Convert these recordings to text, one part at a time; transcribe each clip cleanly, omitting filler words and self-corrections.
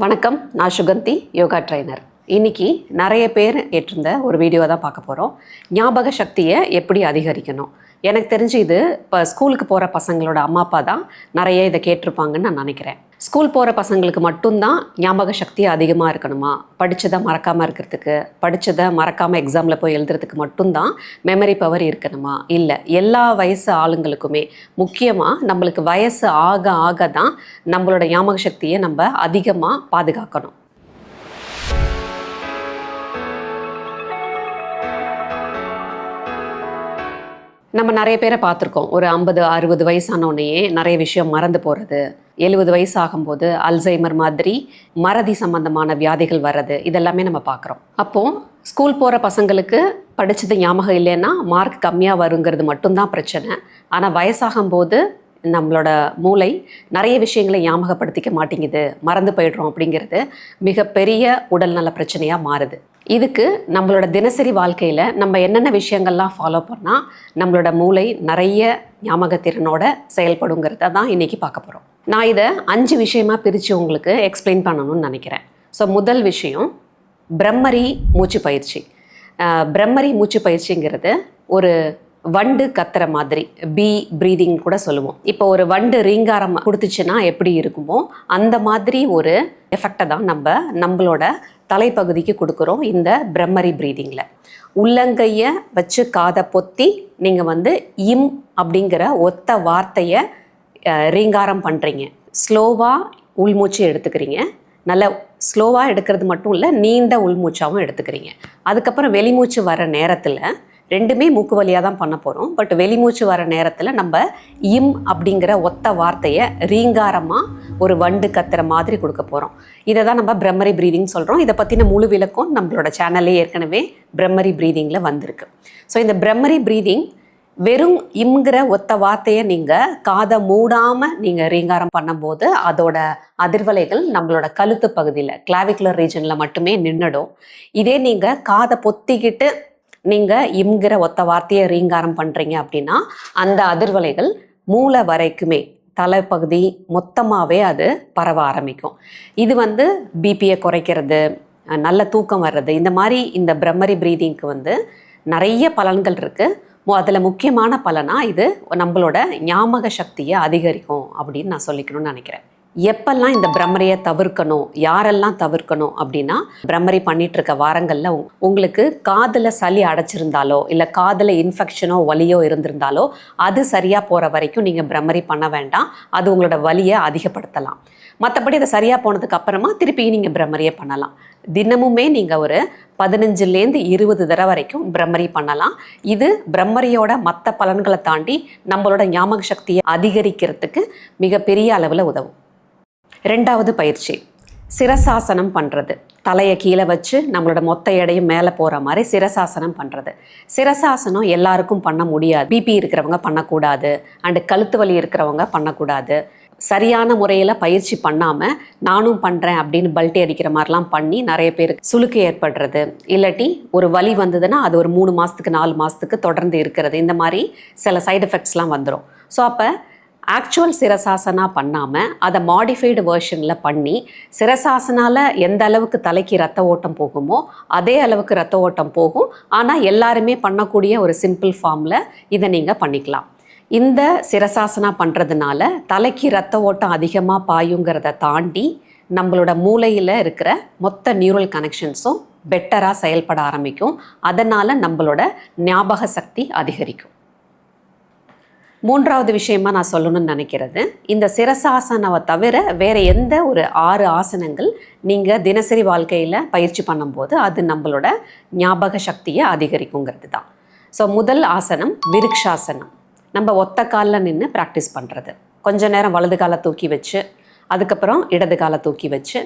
வணக்கம், நான் சுகந்தி, யோகா ட்ரைனர். இன்னைக்கு நிறைய பேர் கேட்டிருந்த ஒரு வீடியோ தான் பார்க்க போகிறோம். ஞாபக சக்தியை எப்படி அதிகரிக்கணும்? எனக்கு தெரிஞ்சு இது இப்போ ஸ்கூலுக்கு போகிற பசங்களோட அம்மா அப்பா தான் நிறைய இதை கேட்டிருப்பாங்கன்னு நான் நினைக்கிறேன். ஸ்கூல் போகிற பசங்களுக்கு மட்டும்தான் ஞாபக சக்தி அதிகமாக இருக்கணுமா? படித்ததை மறக்காமல் இருக்கிறதுக்கு, படித்ததை மறக்காமல் எக்ஸாமில் போய் எழுதுறதுக்கு மட்டும்தான் மெமரி பவர் இருக்கணுமா? இல்லை, எல்லா வயசு ஆளுங்களுக்குமே, முக்கியமாக நம்மளுக்கு வயசு ஆக ஆக தான் நம்மளோட ஞாபக சக்தியை நம்ம அதிகமாக பாதுகாக்கணும். நம்ம நிறைய பேரை பார்த்துருக்கோம். ஒரு 50-60 வயசானோடனேயே நிறைய விஷயம் மறந்து போகிறது, 70 வயசு ஆகும்போது அல்சைமர் மாதிரி மறதி சம்பந்தமான வியாதிகள் வர்றது, இதெல்லாமே நம்ம பார்க்குறோம். அப்போது ஸ்கூல் போகிற பசங்களுக்கு படித்தது ஞாபகம் இல்லைன்னா மார்க் கம்மியாக வருங்கிறது மட்டும்தான் பிரச்சனை. ஆனால் வயசாகும்போது நம்மளோட மூளை நிறைய விஷயங்களை ஞாபகப்படுத்திக்க மாட்டேங்குது, மறந்து போய்ட்றோம் அப்படிங்கிறது மிகப்பெரிய உடல்நல பிரச்சனையாக மாறுது. இதுக்கு நம்மளோட தினசரி வாழ்க்கையில் நம்ம என்னென்ன விஷயங்கள்லாம் ஃபாலோ பண்ணால் நம்மளோட மூளை நிறைய ஞாபகத்திறனோட செயல்படுங்கிறத தான் இன்றைக்கி பார்க்க போகிறோம். நான் இதை 5 விஷயமாக பிரித்து உங்களுக்கு எக்ஸ்பிளைன் பண்ணணும்னு நினைக்கிறேன். ஸோ முதல் விஷயம் பிரம்மரி மூச்சு பயிற்சி. பிரம்மரி மூச்சு பயிற்சிங்கிறது ஒரு வண்டு கத்துற மாதிரி, பீ ப்ரீதிங் கூட சொல்லுவோம். இப்போ ஒரு வண்டு ரீங்காரம் கொடுத்துச்சுன்னா எப்படி இருக்குமோ அந்த மாதிரி ஒரு எஃபெக்டை தான் நம்மளோட தலைப்பகுதிக்கு கொடுக்குறோம் இந்த பிரம்மரி ப்ரீதிங்கில். உள்ளங்கையை வச்சு காதை பொத்தி நீங்கள் இம் அப்படிங்கிற ஒத்த வார்த்தையை ரீங்காரம் பண்ணுறீங்க. ஸ்லோவாக உள்மூச்சு எடுத்துக்கிறீங்க. நல்ல ஸ்லோவாக எடுக்கிறது மட்டும் இல்லை, நீண்ட உள்மூச்சாகவும் எடுத்துக்கிறீங்க. அதுக்கப்புறம் வெளிமூச்சு வர நேரத்தில் ரெண்டுமே மூக்கு வழியாக தான் பண்ண போகிறோம். பட் வெளிமூச்சு வர நேரத்தில் நம்ம இம் அப்படிங்கிற ஒத்த வார்த்தையை ரீங்காரமாக ஒரு வண்டு கத்துற மாதிரி கொடுக்க போகிறோம். இதை தான் நம்ம பிரம்மரி ப்ரீதிங் சொல்கிறோம். இதை பற்றின முழு விளக்கம் நம்மளோட சேனல்லே ஏற்கனவே பிரம்மரி ப்ரீதிங்கில் வந்திருக்கு. ஸோ இந்த பிரம்மரி ப்ரீதிங் வெறும் இம்ங்கிற ஒத்த வார்த்தையை நீங்கள் காதை மூடாமல் நீங்கள் ரீங்காரம் பண்ணும்போது அதோட அதிர்வலைகள் நம்மளோட கழுத்து பகுதியில், கிளாவிகுலர் ரீஜனில் மட்டுமே நின்றுடும். இதே நீங்கள் காதை பொத்திக்கிட்டு நீங்கள் இம்ங்கிற ஒத்த வார்த்தையை ரீங்காரம் பண்ணுறீங்க அப்படின்னா அந்த அதிர்வலைகள் மூளை வரைக்குமே, தலைப்பகுதி மொத்தமாகவே அது பரவ ஆரம்பிக்கும். இது பிபியை குறைக்கிறது, நல்ல தூக்கம் வர்றது, இந்த மாதிரி இந்த பிரம்மரி ப்ரீதிங்க்கு நிறைய பலன்கள் இருக்குது. அதில் முக்கியமான பலனாக இது நம்மளோட ஞாபக சக்தியை அதிகரிக்கும் அப்படின்னு நான் சொல்லிக்கணும்னு நினைக்கிறேன். எப்பெல்லாம் இந்த பிரம்மரியை தவிர்க்கணும், யாரெல்லாம் தவிர்க்கணும் அப்படின்னா, பிரம்மரி பண்ணிட்டு இருக்க வாரங்களில் உங்களுக்கு காதில் சளி அடைச்சிருந்தாலோ இல்லை காதில் இன்ஃபெக்ஷனோ வலியோ இருந்திருந்தாலோ அது சரியாக போகிற வரைக்கும் நீங்கள் பிரம்மரி பண்ண வேண்டாம். அது உங்களோட வலியை அதிகப்படுத்தலாம். மற்றபடி அதை சரியாக போனதுக்கு அப்புறமா திருப்பி நீங்கள் பிரம்மரியை பண்ணலாம். தினமுமே நீங்கள் ஒரு 15-20 தடவை வரைக்கும் பிரம்மரி பண்ணலாம். இது பிரம்மரியோட மற்ற பலன்களை தாண்டி நம்மளோட ஞாபக சக்தியை அதிகரிக்கிறதுக்கு மிகப்பெரிய அளவில் உதவும். 2வது பயிற்சி சிரசாசனம் பண்ணுறது. தலையை கீழே வச்சு நம்மளோட மொத்த எடையும் மேலே போகிற மாதிரி சிரசாசனம் பண்ணுறது. சிரசாசனம் எல்லாருக்கும் பண்ண முடியாது. பிபி இருக்கிறவங்க பண்ணக்கூடாது, அண்டு கழுத்து வலி இருக்கிறவங்க பண்ணக்கூடாது. சரியான முறையில் பயிற்சி பண்ணாமல் நானும் பண்ணுறேன் அப்படின்னு பல்ட்டி அடிக்கிற மாதிரிலாம் பண்ணி நிறைய பேருக்கு சுளுக்கு ஏற்படுறது, இல்லாட்டி ஒரு வலி வந்ததுன்னா அது ஒரு 3 மாதத்துக்கு 4 மாதத்துக்கு தொடர்ந்து இருக்கிறது, இந்த மாதிரி சில சைடு எஃபெக்ட்ஸ்லாம் வந்துடும். ஸோ அப்போ ஆக்சுவல் சிரசாசனா பண்ணாமல் அதை மாடிஃபைடு வேர்ஷனில் பண்ணி, சிரசாசனால் எந்த அளவுக்கு தலைக்கு ரத்த ஓட்டம் போகுமோ அதே அளவுக்கு ரத்த ஓட்டம் போகும். ஆனால் எல்லாருமே பண்ணக்கூடிய ஒரு சிம்பிள் ஃபார்மில் இதை நீங்கள் பண்ணிக்கலாம். இந்த சிரசாசனா பண்ணுறதுனால தலைக்கு ரத்த ஓட்டம் அதிகமாக பாயுங்கிறத தாண்டி நம்மளோட மூளையில் இருக்கிற மொத்த நியூரல் கனெக்ஷன்ஸும் பெட்டராக செயல்பட ஆரம்பிக்கும். அதனால் நம்மளோட ஞாபக சக்தி அதிகரிக்கும். 3வது விஷயமா நான் சொல்லணும்னு நினைக்கிறது, இந்த சிரசாசனாவை தவிர வேறு எந்த ஒரு 6 ஆசனங்கள் நீங்கள் தினசரி வாழ்க்கையில் பயிற்சி பண்ணும்போது அது நம்மளோட ஞாபக சக்தியை அதிகரிக்குங்கிறது தான். ஸோ முதல் ஆசனம் விருக்ஷாசனம். நம்ம ஒத்த காலில் நின்று ப்ராக்டிஸ் பண்ணுறது. கொஞ்ச நேரம் வலது காலை தூக்கி வச்சு, அதுக்கப்புறம் இடது காலை தூக்கி வச்சு,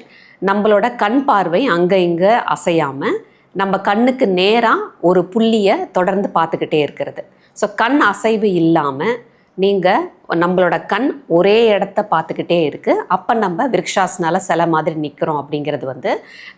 நம்மளோட கண் பார்வை அங்கே இங்கே அசையாமல் நம்ம கண்ணுக்கு நேராக ஒரு புள்ளியை தொடர்ந்து பார்த்துக்கிட்டே இருக்கிறது. ஸோ கண் அசைவு இல்லாமல் நீங்கள் நம்மளோட கண் ஒரே இடத்த பார்த்துக்கிட்டே இருக்குது. அப்போ நம்ம விருக்ஷாசனால சில மாதிரி நிற்கிறோம் அப்படிங்கிறது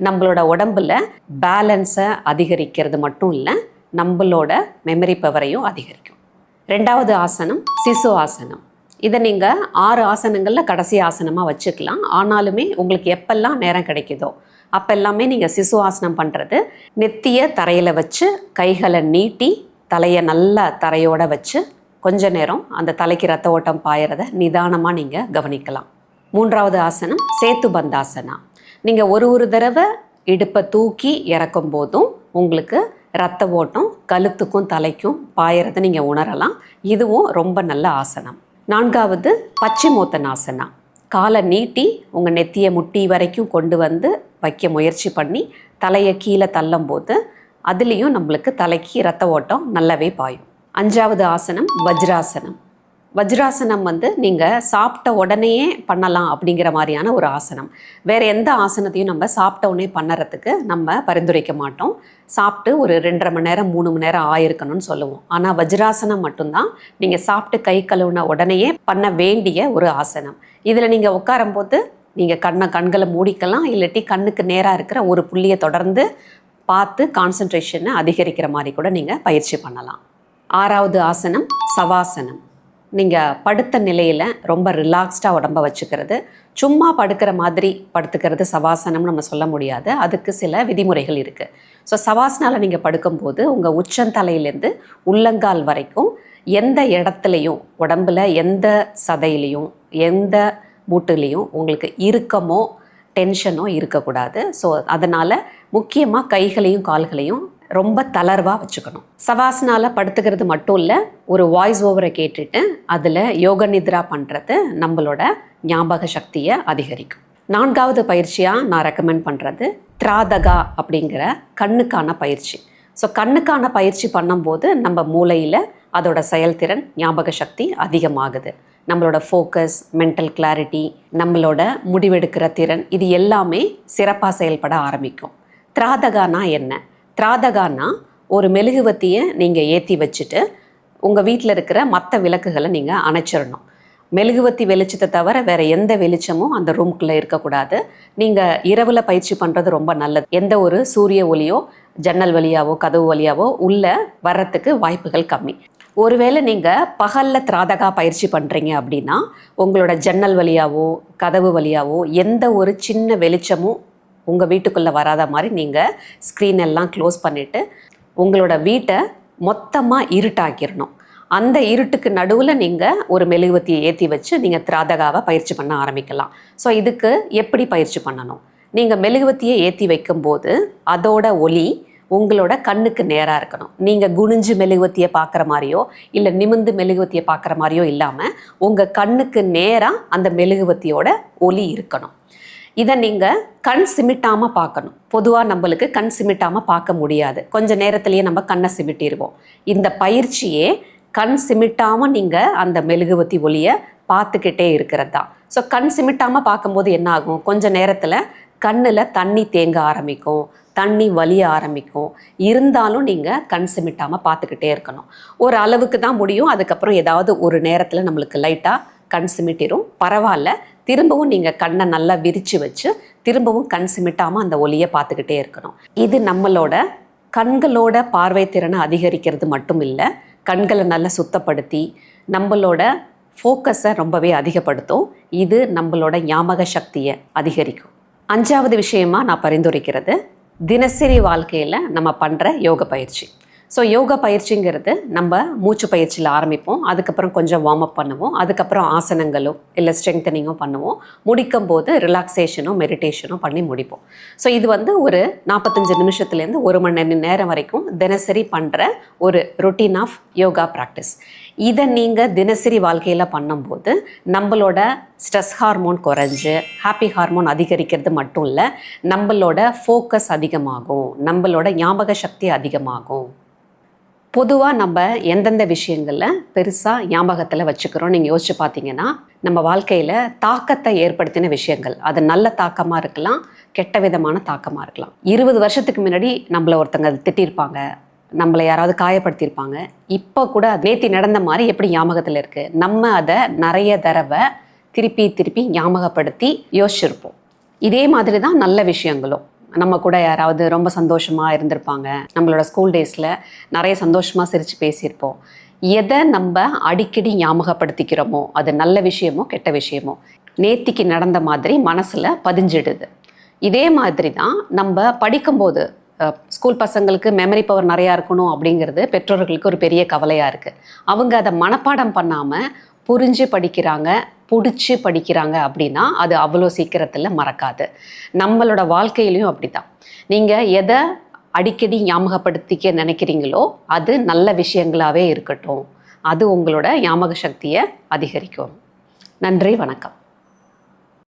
நம்மளோட உடம்புல பேலன்ஸை அதிகரிக்கிறது மட்டும் இல்லை, நம்மளோட மெமரி பவரையும் அதிகரிக்கும். 2வது ஆசனம் சிசு ஆசனம். இதை நீங்கள் 6 ஆசனங்களில் கடைசி ஆசனமாக வச்சுக்கலாம். ஆனாலுமே உங்களுக்கு எப்பெல்லாம் நேரம் கிடைக்குதோ அப்பெல்லாமே நீங்கள் சிசு ஆசனம் பண்ணுறது, நெத்தியை தரையில் வச்சு கைகளை நீட்டி தலையை நல்லா தரையோடு வச்சு கொஞ்ச நேரம் அந்த தலைக்கு ரத்த ஓட்டம் பாயறத நிதானமாக நீங்கள் கவனிக்கலாம். 3வது ஆசனம் சேத்து பந்தாசனா. நீங்கள் ஒரு தடவை இடுப்பை தூக்கி இறக்கும் போதும் உங்களுக்கு ரத்த ஓட்டம் கழுத்துக்கும் தலைக்கும் பாயறதை நீங்கள் உணரலாம். இதுவும் ரொம்ப நல்ல ஆசனம். 4வது பச்சிமோத்தனாசனா. காலை நீட்டி உங்கள் நெத்தியை முட்டி வரைக்கும் கொண்டு வந்து வைக்க முயற்சி பண்ணி தலையை கீழே தள்ளும் போது அதுலேயும் நம்மளுக்கு தலைக்கு ரத்த ஓட்டம் நல்லாவே பாயும். 5வது ஆசனம் வஜ்ராசனம். வஜ்ராசனம் நீங்கள் சாப்பிட்ட உடனேயே பண்ணலாம் அப்படிங்கிற மாதிரியான ஒரு ஆசனம். வேறு எந்த ஆசனத்தையும் நம்ம சாப்பிட்ட உடனே பண்ணுறதுக்கு நம்ம பரிந்துரைக்க மாட்டோம். சாப்பிட்டு ஒரு 2.5 மணி நேரம் 3 மணி நேரம் ஆயிருக்கணும்னு சொல்லுவோம். ஆனால் வஜ்ராசனம் மட்டும்தான் நீங்கள் சாப்பிட்டு கை கழுவுன உடனேயே பண்ண வேண்டிய ஒரு ஆசனம். இதில் நீங்கள் உட்காரும்போது நீங்கள் கண்களை மூடிக்கலாம், இல்லாட்டி கண்ணுக்கு நேராக இருக்கிற ஒரு புள்ளியை தொடர்ந்து பார்த்து கான்சன்ட்ரேஷனை அதிகரிக்கிற மாதிரி கூட நீங்கள் பயிற்சி பண்ணலாம். 6வது ஆசனம் சவாசனம். நீங்கள் படுத்த நிலையில் ரொம்ப ரிலாக்ஸ்டாக உடம்பை வச்சுக்கிறது. சும்மா படுக்கிற மாதிரி படுத்துக்கிறது சவாசனம் நம்ம சொல்ல முடியாது. அதுக்கு சில விதிமுறைகள் இருக்குது. ஸோ சவாசனால் நீங்கள் படுக்கும்போது உங்கள் உச்சந்தலையிலேருந்து உள்ளங்கால் வரைக்கும் எந்த இடத்துலையும் உடம்பில் எந்த சதையிலையும் எந்த மூட்டுலேயும் உங்களுக்கு இறுக்கமோ டென்ஷனோ இருக்கக்கூடாது. ஸோ அதனால் முக்கியமாக கைகளையும் கால்களையும் ரொம்ப தளர்வாக வச்சுக்கணும். சவாசனால் படுத்துக்கிறது மட்டும் இல்லை, ஒரு வாய்ஸ் ஓவரை கேட்டுட்டு அதில் யோக நித்ரா பண்ணுறது நம்மளோட ஞாபக சக்தியை அதிகரிக்கும். 4வது பயிற்சியாக நான் ரெக்கமெண்ட் பண்ணுறது திராதகா அப்படிங்கிற கண்ணுக்கான பயிற்சி. ஸோ கண்ணுக்கான பயிற்சி பண்ணும்போது நம்ம மூளையில் அதோட செயல்திறன் ஞாபக சக்தி அதிகமாகுது. நம்மளோட ஃபோக்கஸ், மென்டல் கிளாரிட்டி, நம்மளோட முடிவெடுக்கிற திறன், இது எல்லாமே சிறப்பாக செயல்பட ஆரம்பிக்கும். திராதகானா என்ன? திராதகானா ஒரு மெழுகுவத்தியை நீங்கள் ஏற்றி வச்சுட்டு உங்கள் வீட்டில் இருக்கிற மற்ற விளக்குகளை நீங்கள் அணைச்சிடணும். மெழுகுவத்தி வெளிச்சத்தை தவிர வேறு எந்த வெளிச்சமும் அந்த ரூம்குள்ளே இருக்கக்கூடாது. நீங்கள் இரவில் பயிற்சி பண்ணுறது ரொம்ப நல்லது. எந்த ஒரு சூரிய ஒளியோ ஜன்னல் வழியாவோ கதவு வழியாவோ உள்ளே வர்றதுக்கு வாய்ப்புகள் கம்மி. ஒருவேளை நீங்கள் பகலில் திராதகா பயிற்சி பண்ணுறீங்க அப்படின்னா உங்களோட ஜன்னல் வழியாவோ கதவு வழியாவோ எந்த ஒரு சின்ன வெளிச்சமும் உங்கள் வீட்டுக்குள்ளே வராத மாதிரி நீங்கள் ஸ்க்ரீன் எல்லாம் க்ளோஸ் பண்ணிவிட்டு உங்களோட வீட்டை மொத்தமாக இருட்டாக்கிடணும். அந்த இருட்டுக்கு நடுவில் நீங்கள் ஒரு மெழுகுவத்தியை ஏற்றி வச்சு நீங்கள் திராதகாவை பயிற்சி பண்ண ஆரம்பிக்கலாம். ஸோ இதுக்கு எப்படி பயிற்சி பண்ணணும்? நீங்கள் மெழுகுவத்தியை ஏற்றி வைக்கும்போது அதோட ஒளி உங்களோட கண்ணுக்கு நேராக இருக்கணும். நீங்கள் குனிஞ்சு மெழுகுவத்தியை பார்க்குற மாதிரியோ இல்லை நிமிந்து மெழுகுவத்தியை பார்க்குற மாதிரியோ இல்லாமல் உங்கள் கண்ணுக்கு நேராக அந்த மெழுகுவத்தியோட ஒளி இருக்கணும். இதை நீங்கள் கண் சிமிட்டாமல் பார்க்கணும். பொதுவாக நம்மளுக்கு கண் சிமிட்டாமல் பார்க்க முடியாது. கொஞ்சம் நேரத்துலேயே நம்ம கண்ணை சிமிட்டிடுவோம். இந்த பயிற்சியே கண் சிமிட்டாமல் நீங்கள் அந்த மெழுகுவத்தி ஒளியை பார்த்துக்கிட்டே இருக்கிறது தான். ஸோ கண் சிமிட்டாமல் பார்க்கும்போது என்ன ஆகும்? கொஞ்சம் நேரத்தில் கண்ணில் தண்ணி தேங்க ஆரம்பிக்கும், தண்ணி வலிய ஆரம்பிக்கும். இருந்தாலும் நீங்கள் கண் சிமிட்டாமல் பார்த்துக்கிட்டே இருக்கணும். ஒரு அளவுக்கு தான் முடியும். அதுக்கப்புறம் ஏதாவது ஒரு நேரத்தில் நம்மளுக்கு லைட்டாக கண் சிமிட்டிடும், பரவாயில்ல. திரும்பவும் நீங்கள் கண்ணை நல்லா விரித்து வச்சு திரும்பவும் கண் சிமிட்டாமல் அந்த ஒளியை பார்த்துக்கிட்டே இருக்கணும். இது நம்மளோட கண்களோட பார்வை திறனை அதிகரிக்கிறது மட்டும் இல்லை, கண்களை நல்லா சுத்தப்படுத்தி நம்மளோட ஃபோக்கஸை ரொம்பவே அதிகப்படுத்தும். இது நம்மளோட ஞாபக சக்தியை அதிகரிக்கும். 5வது விஷயமா நான் பரிந்துரைக்கிறது தினசரி வாழ்க்கையில் நம்ம பண்ணுற யோக பயிற்சி. ஸோ யோகா பயிற்சிங்கிறது நம்ம மூச்சு பயிற்சியில் ஆரம்பிப்போம். அதுக்கப்புறம் கொஞ்சம் வார்ம் அப் பண்ணுவோம். அதுக்கப்புறம் ஆசனங்களும் இல்லை ஸ்ட்ரெங்தனிங்கும் பண்ணுவோம். முடிக்கும் போது ரிலாக்ஸேஷனும் மெடிடேஷனும் பண்ணி முடிப்போம். ஸோ இது ஒரு 45 நிமிஷத்துலேருந்து 1 மணி நேரம் வரைக்கும் தினசரி பண்ணுற ஒரு ரொட்டீன் ஆஃப் யோகா ப்ராக்டிஸ். இதை நீங்கள் தினசரி வாழ்க்கையில் பண்ணும்போது நம்மளோட ஸ்ட்ரெஸ் ஹார்மோன் குறைஞ்சு ஹாப்பி ஹார்மோன் அதிகரிக்கிறது மட்டும் இல்லை, நம்மளோட ஃபோக்கஸ் அதிகமாகும், நம்மளோட ஞாபக சக்தி அதிகமாகும். பொதுவாக நம்ம எந்தெந்த விஷயங்களில் பெருசாக ஞாபகத்தில் வச்சுக்கிறோம் நீங்கள் யோசிச்சு பார்த்தீங்கன்னா, நம்ம வாழ்க்கையில் தாக்கத்தை ஏற்படுத்தின விஷயங்கள், அது நல்ல தாக்கமாக இருக்கலாம், கெட்ட விதமான தாக்கமாக இருக்கலாம். 20 வருஷத்துக்கு முன்னாடி நம்மளை ஒருத்தங்க திட்டிருப்பாங்க, நம்மளை யாராவது காயப்படுத்தியிருப்பாங்க. இப்போ கூட நேத்தி நடந்த மாதிரி எப்படி ஞாபகத்தில் இருக்குது, நம்ம அதை நிறைய தடவை திருப்பி ஞாபகப்படுத்தி யோசிச்சிருப்போம். இதே மாதிரி தான் நல்ல விஷயங்களும். நம்ம கூட யாராவது ரொம்ப சந்தோஷமாக இருந்திருப்பாங்க, நம்மளோட ஸ்கூல் டேஸில் நிறைய சந்தோஷமாக சிரித்து பேசியிருப்போம். எதை நம்ம அடிக்கடி ஞாபகப்படுத்திக்கிறோமோ, அது நல்ல விஷயமோ கெட்ட விஷயமோ, நேத்திக்கு நடந்த மாதிரி மனசில் பதிஞ்சிடுது. இதே மாதிரி தான் நம்ம படிக்கும்போது ஸ்கூல் பசங்களுக்கு மெமரி பவர் நிறையா இருக்கணும் அப்படிங்கிறது பெற்றோர்களுக்கு ஒரு பெரிய கவலையாக இருக்குது. அவங்க அதை மனப்பாடம் பண்ணாமல் புரிஞ்சு படிக்கிறாங்க, பிடிச்சி படிக்கிறாங்க அப்படின்னா அது அவ்வளோ சீக்கிரத்தில் மறக்காது. நம்மளோட வாழ்க்கையிலையும் அப்படி தான். நீங்கள் எதை அடிக்கடி ஞாபகப்படுத்திக்க நினைக்கிறீங்களோ அது நல்ல விஷயங்களாகவே இருக்கட்டும். அது உங்களோட ஞாபக சக்தியை அதிகரிக்கும். நன்றி, வணக்கம்.